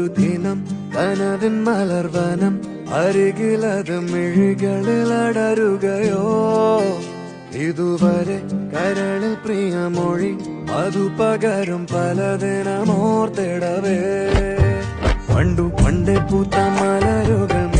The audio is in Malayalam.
ഒരു ദിനം കനവിൻ മലർവനം അരികിലത് മിഴികളിൽ അടരുകയോ ഇതുവരെ കരളിൽ പ്രിയമൊഴി അതു പകരും പലതിനമോർത്തിടവേ പണ്ടു പണ്ടേ പൂത്ത മലരുകൾ